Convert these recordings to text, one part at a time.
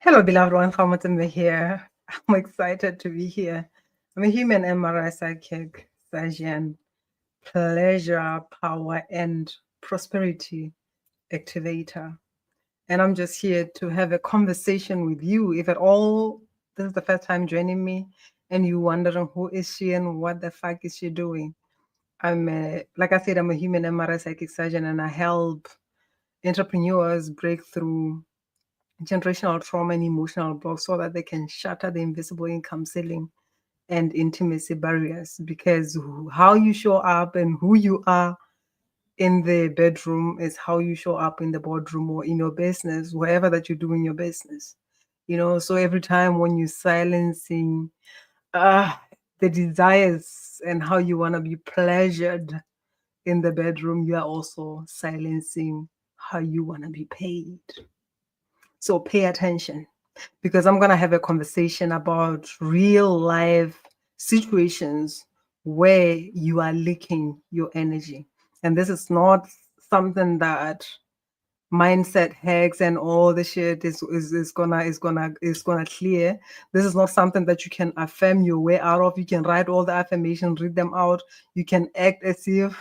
Hello, beloved one. Khamutimbe here. I'm excited to be here. I'm a human MRI psychic surgeon, pleasure, power, and prosperity activator. And I'm just here to have a conversation with you. If at all this is the first time joining me and you wondering who is she and what the fuck is she doing, like I said, I'm a human MRI psychic surgeon and I help entrepreneurs break through generational trauma and emotional blocks so that they can shatter the invisible income ceiling and intimacy barriers. Because how you show up and who you are in the bedroom is how you show up in the boardroom or in your business, wherever that you do in your business. So every time when you're silencing uh, the desires and how you want to be pleasured in the bedroom, you are also silencing how you want to be paid. So pay attention because I'm going to have a conversation about real life situations where you are leaking your energy. And this is not something that mindset hacks and all the shit is gonna clear. This is not something that you can affirm your way out of. You can write all the affirmations, read them out. You can act as if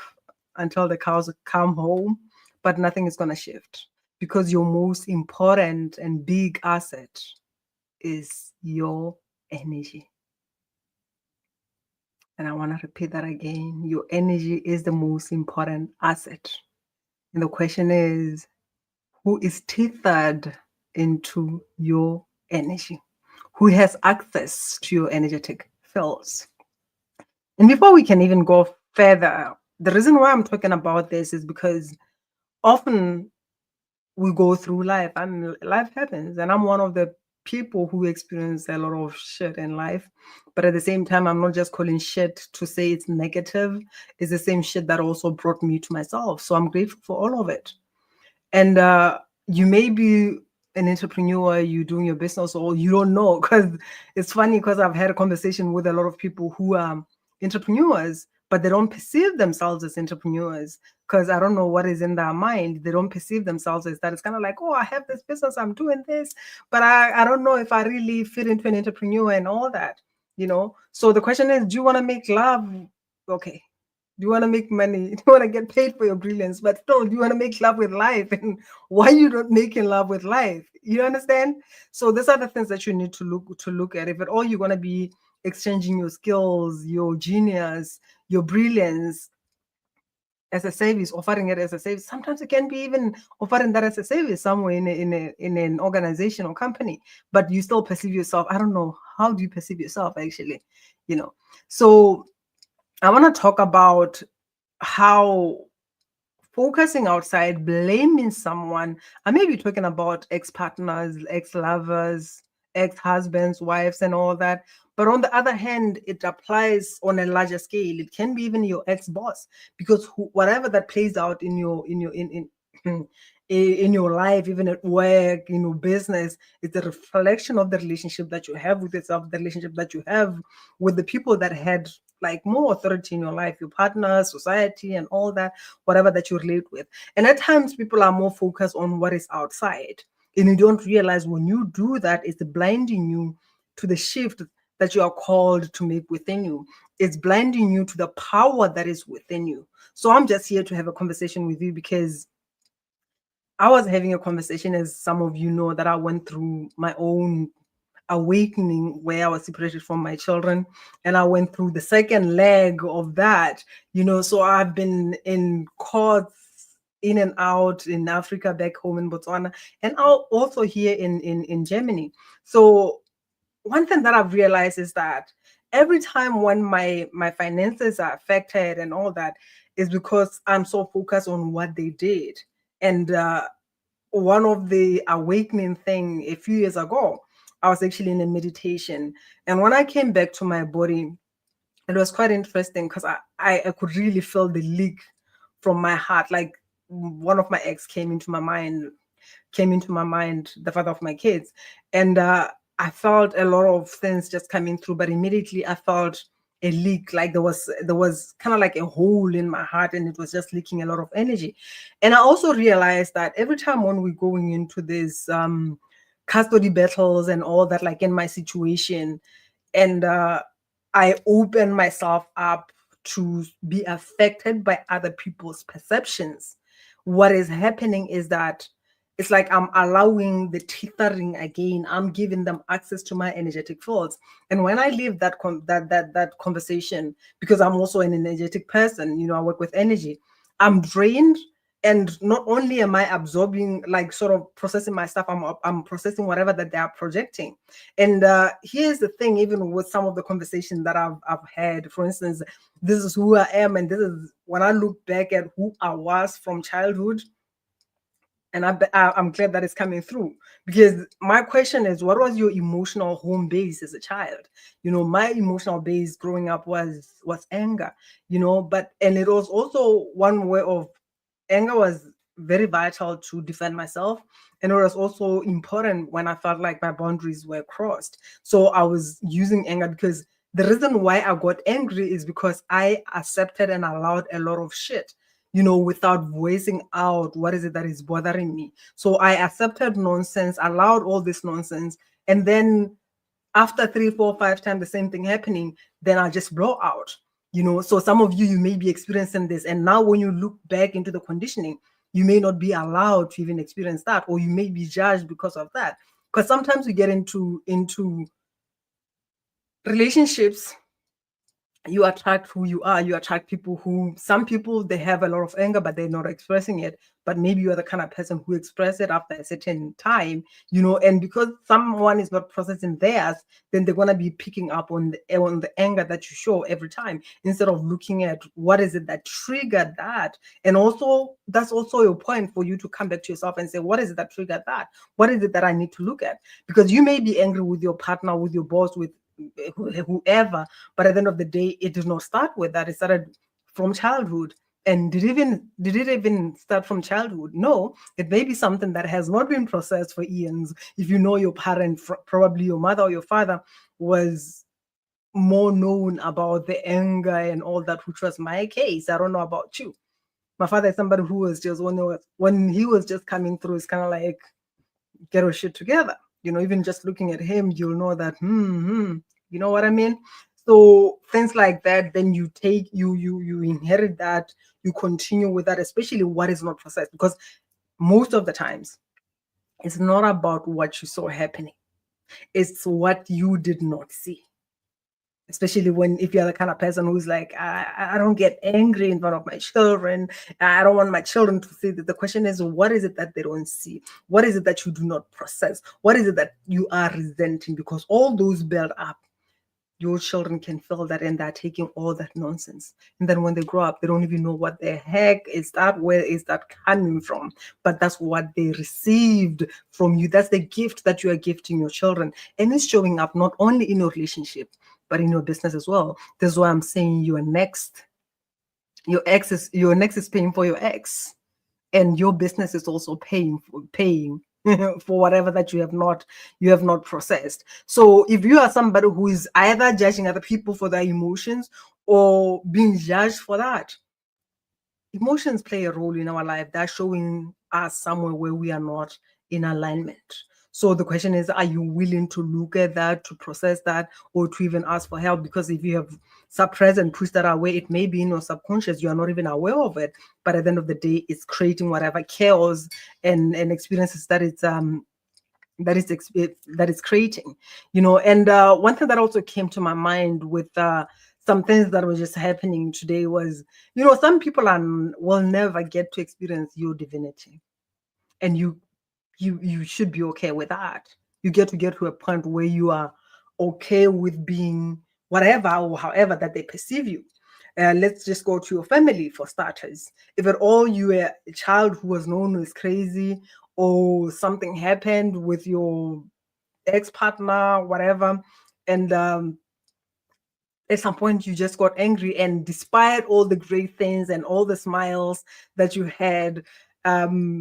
until the cows come home, but nothing is gonna shift because your most important and big asset is your energy. And I want to repeat that again. Your energy is the most important asset. And the question is, who is tethered into your energy? Who has access to your energetic fields? And before we can even go further, the reason why I'm talking about this is because often we go through life and life happens, and I'm one of the people who experience a lot of shit in life, but at the same time I'm not just calling shit to say it's negative. It's the same shit that also brought me to myself, so I'm grateful for all of it. And you may be an entrepreneur, you doing your business, or you don't know, because it's funny because I've had a conversation with a lot of people who are entrepreneurs, but they don't perceive themselves as entrepreneurs because I don't know what is in their mind. They don't perceive themselves as that. It's kind of like, oh, I have this business, I'm doing this, but I don't know if I really fit into an entrepreneur and all that. So the question is, do you want to make love? Okay. Do you want to make money? Do you want to get paid for your brilliance? But still, do you want to make love with life? And why you not making love with life? You understand? So these are the things that you need to look at. If at all you're gonna be exchanging your skills, your genius, your brilliance as a service, offering it as a service. Sometimes it can be even offering that as a service somewhere in an organization or company, but you still perceive yourself. I don't know. How do you perceive yourself actually? So I want to talk about how focusing outside, blaming someone. I may be talking about ex-partners, ex-lovers, ex-husbands, wives, and all that. But on the other hand, it applies on a larger scale. It can be even your ex-boss, because whatever that plays out in your life, even at work, business, it's a reflection of the relationship that you have with yourself, the relationship that you have with the people that had like more authority in your life, your partner, society, and all that, whatever that you relate with. And at times people are more focused on what is outside, and you don't realize when you do that, it's blinding you to the shift that you are called to make within you. It's blinding you to the power that is within you. So I'm just here to have a conversation with you because I was having a conversation, as some of you know, that I went through my own awakening where I was separated from my children, and I went through the second leg of that. So I've been in courts in and out in Africa, back home in Botswana, and also here in Germany. So one thing that I've realized is that every time when my finances are affected and all that is because I'm so focused on what they did. And one of the awakening thing a few years ago, I was actually in a meditation, and when I came back to my body, it was quite interesting because I could really feel the leak from my heart. Like one of my ex came into my mind, the father of my kids, and I felt a lot of things just coming through, but immediately I felt a leak, like there was kind of like a hole in my heart, and it was just leaking a lot of energy. And I also realized that every time when we're going into this custody battles and all that, like in my situation. And I open myself up to be affected by other people's perceptions. What is happening is that it's like I'm allowing the tethering again. I'm giving them access to my energetic fields. And when I leave that conversation, because I'm also an energetic person, I work with energy, I'm drained. And not only am I absorbing, like sort of processing my stuff, I'm processing whatever that they are projecting. And here's the thing, even with some of the conversations that I've had, for instance, this is who I am, and this is when I look back at who I was from childhood. And I'm glad that it's coming through, because my question is, what was your emotional home base as a child? My emotional base growing up was anger, but and it was also one way of anger was very vital to defend myself. And it was also important when I felt like my boundaries were crossed. So I was using anger because the reason why I got angry is because I accepted and allowed a lot of shit, without voicing out what is it that is bothering me. So I accepted nonsense, allowed all this nonsense, and then after 3, 4, 5 times the same thing happening, then I just blow out. So some of you may be experiencing this, and now when you look back into the conditioning, you may not be allowed to even experience that, or you may be judged because of that. Because sometimes we get into relationships, you attract who you are. You attract people who, some people, they have a lot of anger, but they're not expressing it. But maybe you're the kind of person who express it after a certain time, and because someone is not processing theirs, then they're going to be picking up on the anger that you show every time, instead of looking at what is it that triggered that. And also, that's also your point for you to come back to yourself and say, what is it that triggered that? What is it that I need to look at? Because you may be angry with your partner, with your boss, with whoever, but at the end of the day, it did not start with that. It started from childhood. And did it even start from childhood? No, it may be something that has not been processed for eons. If your parent, probably your mother or your father, was more known about the anger and all that, which was my case. I don't know about you. My father is somebody who was just, when he was just coming through, it's kind of like, get your shit together. Even just looking at him, you'll know that, you know what I mean? So things like that, then you take, you inherit that, you continue with that, especially what is not processed. Because most of the times, it's not about what you saw happening. It's what you did not see. Especially if you're the kind of person who's like, I don't get angry in front of my children. I don't want my children to see that. The question is, what is it that they don't see? What is it that you do not process? What is it that you are resenting? Because all those build up. Your children can feel that, and they're taking all that nonsense. And then when they grow up, they don't even know what the heck is that, where is that coming from? But that's what they received from you. That's the gift that you are gifting your children. And it's showing up not only in your relationship, but in your business as well. That's why I'm saying your next is paying for your ex, and your business is also paying for whatever that you have not processed. So if you are somebody who is either judging other people for their emotions or being judged for that, emotions play a role in our life. They're showing us somewhere where we are not in alignment. So the question is, are you willing to look at that, to process that, or to even ask for help? Because if you have suppressed and pushed that away, it may be in your subconscious. You are not even aware of it. But at the end of the day, it's creating whatever chaos and experiences that is creating. And one thing that also came to my mind with some things that were just happening today was, some people will never get to experience your divinity, and you should be okay with that. You get to a point where you are okay with being whatever or however that they perceive you. Let's just go to your family for starters. If at all you were a child who was known as crazy, or something happened with your ex-partner, whatever, and at some point you just got angry, and despite all the great things and all the smiles that you had,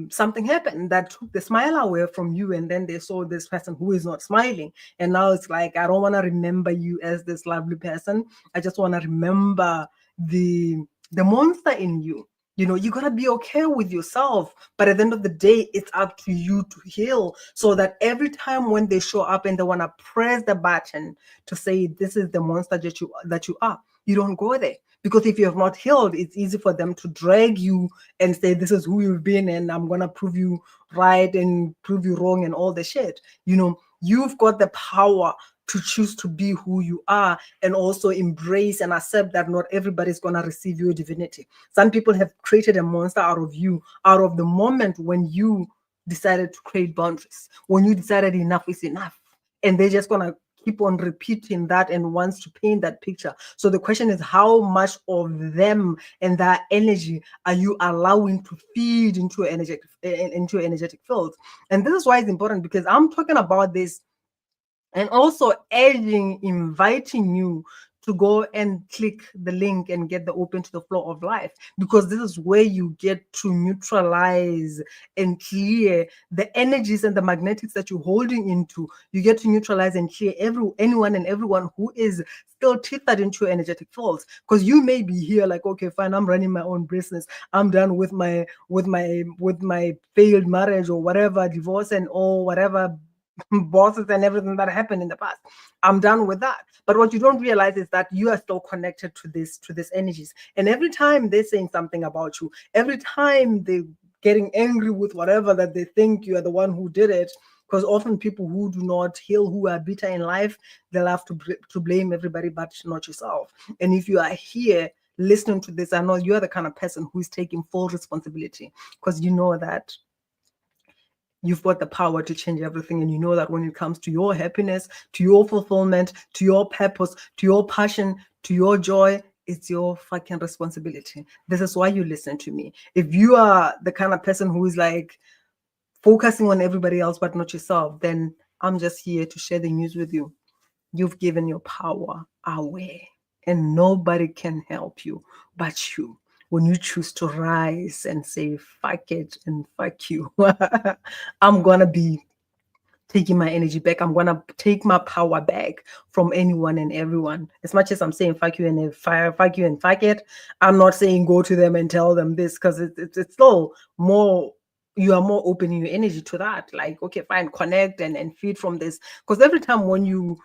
something happened that took the smile away from you, and then they saw this person who is not smiling, and now it's like, I don't want to remember you as this lovely person. I just want to remember the monster in you. You gotta be okay with yourself. But at the end of the day, it's up to you to heal. So that every time when they show up and they wanna press the button to say this is the monster that you are, you don't go there. Because if you have not healed, it's easy for them to drag you and say this is who you've been, and I'm gonna prove you right and prove you wrong and all the shit. You've got the power to choose to be who you are, and also embrace and accept that not everybody's going to receive your divinity. Some people have created a monster out of you, out of the moment when you decided to create boundaries, when you decided enough is enough. And they're just going to keep on repeating that and wants to paint that picture. So the question is, how much of them and that energy are you allowing to feed into energetic fields? And this is why it's important, because I'm talking about this and also inviting you to go and click the link and get the open to the flow of life, because this is where you get to neutralize and clear the energies and the magnetics that you're holding into. You get to neutralize and clear anyone and everyone who is still tethered into your energetic fields. Because you may be here like, okay, fine, I'm running my own business, I'm done with my failed marriage or whatever, divorce and all whatever bosses and everything that happened in the past. I'm done with that. But what you don't realize is that you are still connected to these energies. And every time they're saying something about you, every time they're getting angry with whatever that they think you are the one who did it, because often people who do not heal, who are bitter in life, they love to blame everybody but not yourself. And if you are here listening to this, I know you are the kind of person who is taking full responsibility, because you know that you've got the power to change everything. And you know that when it comes to your happiness, to your fulfillment, to your purpose, to your passion, to your joy, it's your fucking responsibility. This is why you listen to me. If you are the kind of person who is like focusing on everybody else but not yourself, then I'm just here to share the news with you. You've given your power away, and nobody can help you but you. When you choose to rise and say, fuck it and fuck you, I'm going to be taking my energy back. I'm going to take my power back from anyone and everyone. As much as I'm saying fuck you and fuck you and fuck it, I'm not saying go to them and tell them this, because it's still more, you are more opening your energy to that. Like, okay, fine, connect and feed from this. Because every time when you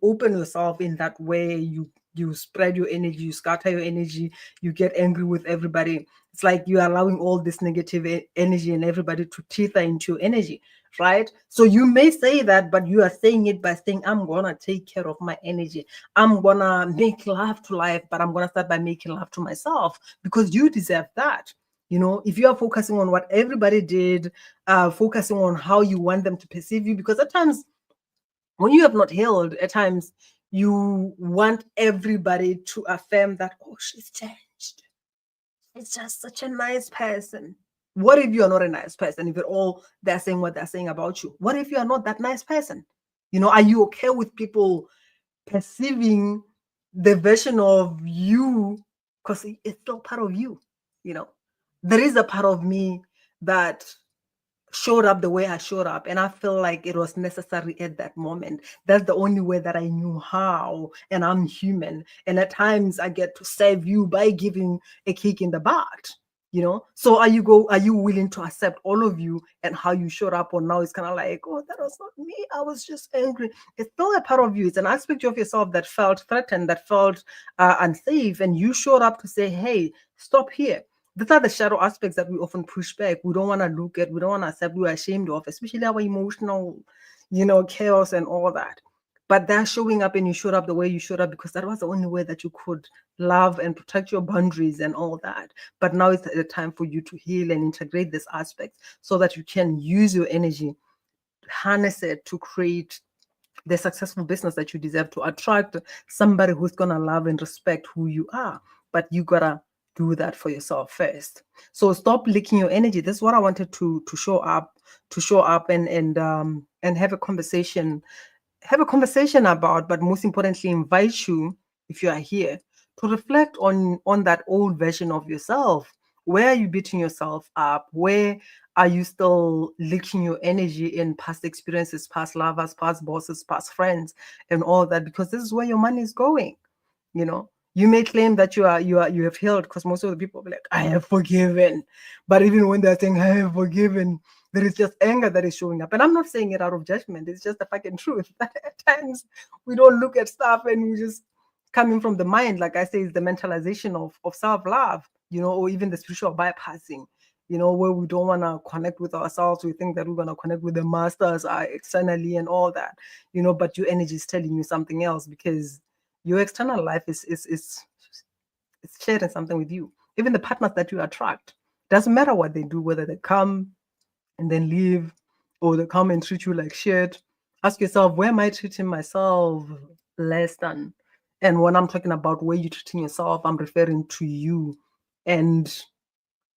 open yourself in that way, you spread your energy, you scatter your energy, you get angry with everybody. It's like you're allowing all this negative energy and everybody to tether into your energy, right? So you may say that, but you are saying it by saying, I'm gonna take care of my energy. I'm gonna make love to life, but I'm gonna start by making love to myself, because you deserve that. If you are focusing on what everybody did, focusing on how you want them to perceive you, because at times when you have not healed, at times you want everybody to affirm that, oh, she's changed. It's just such a nice person. What if you're not a nice person? If at all they're saying what they're saying about you, what if you're not that nice person? Are you okay with people perceiving the version of you? Because it's still part of you. You know, there is a part of me that showed up the way I showed up, and I feel like it was necessary at that moment. That's the only way that I knew how, and I'm human. And at times I get to save you by giving a kick in the butt. So are you willing to accept all of you and how you showed up? Or now it's kind of like, oh, that was not me, I was just angry. It's still a part of you. It's an aspect of yourself that felt threatened, that felt unsafe, and you showed up to say, hey, stop here. These are the shadow aspects that we often push back. We don't want to look at, we don't want to accept, we're ashamed of, especially our emotional, chaos and all that. But that showing up, and you showed up the way you showed up because that was the only way that you could love and protect your boundaries and all that. But now it's the time for you to heal and integrate this aspect so that you can use your energy, harness it to create the successful business that you deserve, to attract somebody who's gonna love and respect who you are. But you gotta do that for yourself first. So stop leaking your energy. This is what I wanted to show up and have a conversation about, but most importantly, invite you, if you are here, to reflect on that old version of yourself. Where are you beating yourself up? Where are you still leaking your energy in past experiences, past lovers, past bosses, past friends, and all that? Because this is where your money is going. You may claim that you have healed, because most of the people be like, I have forgiven. But even when they're saying I have forgiven, there is just anger that is showing up. And I'm not saying it out of judgment. It's just the fucking truth. At times we don't look at stuff and we just coming from the mind, like I say, is the mentalization of self-love, or even the spiritual bypassing, where we don't want to connect with ourselves. We think that we're going to connect with the masters externally and all that, but your energy is telling you something else, because your external life is sharing something with you. Even the partners that you attract, doesn't matter what they do, whether they come and then leave, or they come and treat you like shit. Ask yourself, where am I treating myself less than? And when I'm talking about where you're treating yourself, I'm referring to you and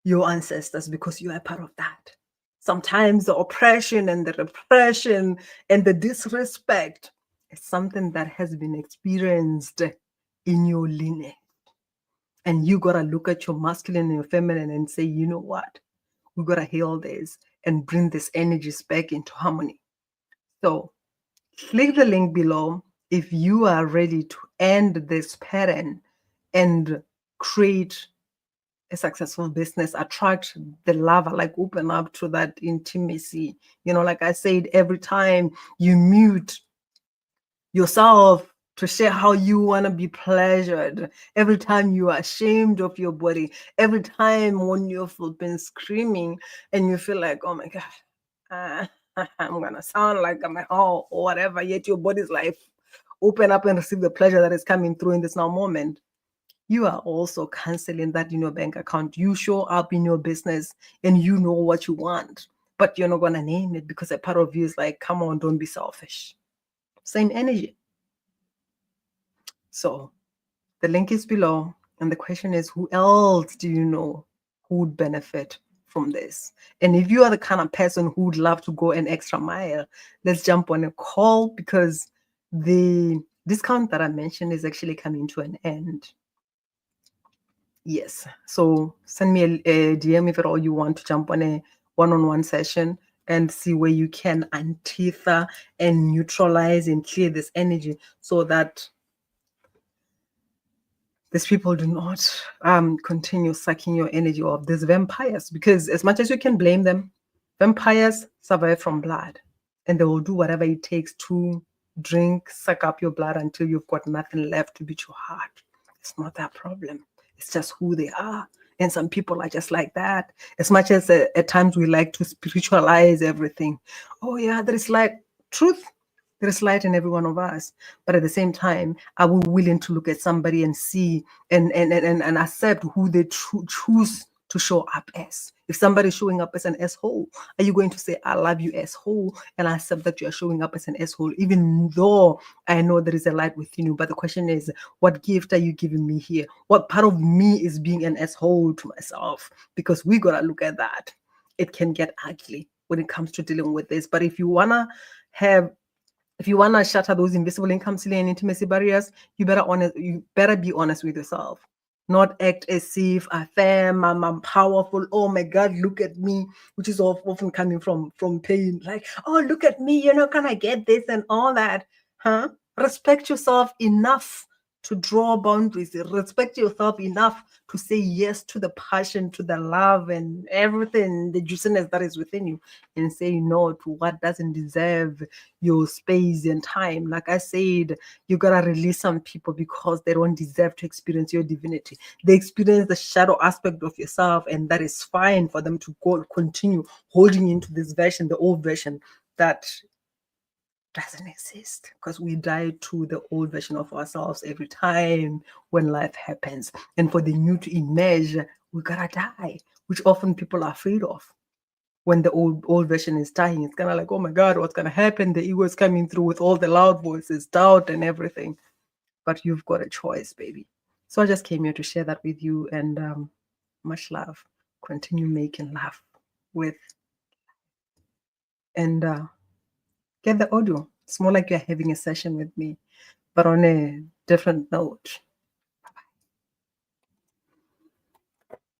your ancestors, because you are part of that. Sometimes the oppression and the repression and the disrespect is something that has been experienced in your lineage. And you gotta look at your masculine and your feminine and say, you know what? We gotta heal this and bring these energies back into harmony. So click the link below if you are ready to end this pattern and create a successful business, attract the love, like open up to that intimacy. Like I said, every time you mute yourself to share how you want to be pleasured, every time you are ashamed of your body, every time when you've been screaming and you feel like, oh my God, I'm gonna sound like I'm at home or whatever, yet your body's like, open up and receive the pleasure that is coming through in this now moment. You are also canceling that in your bank account. You show up in your business and you know what you want, but you're not gonna name it because a part of you is like, come on, don't be selfish. Same energy. So the link is below, and the question is, who else do you know who would benefit from this? And if you are the kind of person who would love to go an extra mile, let's jump on a call, because the discount that I mentioned is actually coming to an end. Yes. So send me a DM if at all you want to jump on a one-on-one session and see where you can antifa and neutralize and clear this energy, so that these people do not continue sucking your energy off. These vampires, because as much as you can blame them, vampires survive from blood, and they will do whatever it takes to drink, suck up your blood until you've got nothing left to beat your heart. It's not that problem. It's just who they are. And some people are just like that. As much as at times we like to spiritualize everything. Oh yeah, there is like truth. There is light in every one of us. But at the same time, are we willing to look at somebody and see and accept who they choose to show up as? If somebody's showing up as an asshole, are you going to say, I love you, asshole, and I accept that you are showing up as an asshole, even though I know there is a light within you? But the question is, what gift are you giving me here? What part of me is being an asshole to myself? Because we got to look at that. It can get ugly when it comes to dealing with this. But if you want to shatter those invisible income ceiling and intimacy barriers, you better be honest with yourself. Not act as if affirm, I'm powerful. Oh my God, look at me, which is often coming from pain. Like, oh, look at me, you're not gonna get this and all that. Huh? Respect yourself enough to draw boundaries. Respect yourself enough to say yes to the passion, to the love, and everything, the juiciness that is within you, and say no to what doesn't deserve your space and time. Like I said, you gotta release some people because they don't deserve to experience your divinity. They experience the shadow aspect of yourself, and that is fine for them to continue holding into this version, the old version that doesn't exist, because we die to the old version of ourselves every time when life happens. And for the new to emerge, we gotta die, which often people are afraid of. When the old version is dying, it's kind of like, oh my God, what's gonna happen? The ego is coming through with all the loud voices, doubt and everything. But you've got a choice, baby. So I just came here to share that with you, and much love. Continue making love with, and get the audio. It's more like you're having a session with me, but on a different note.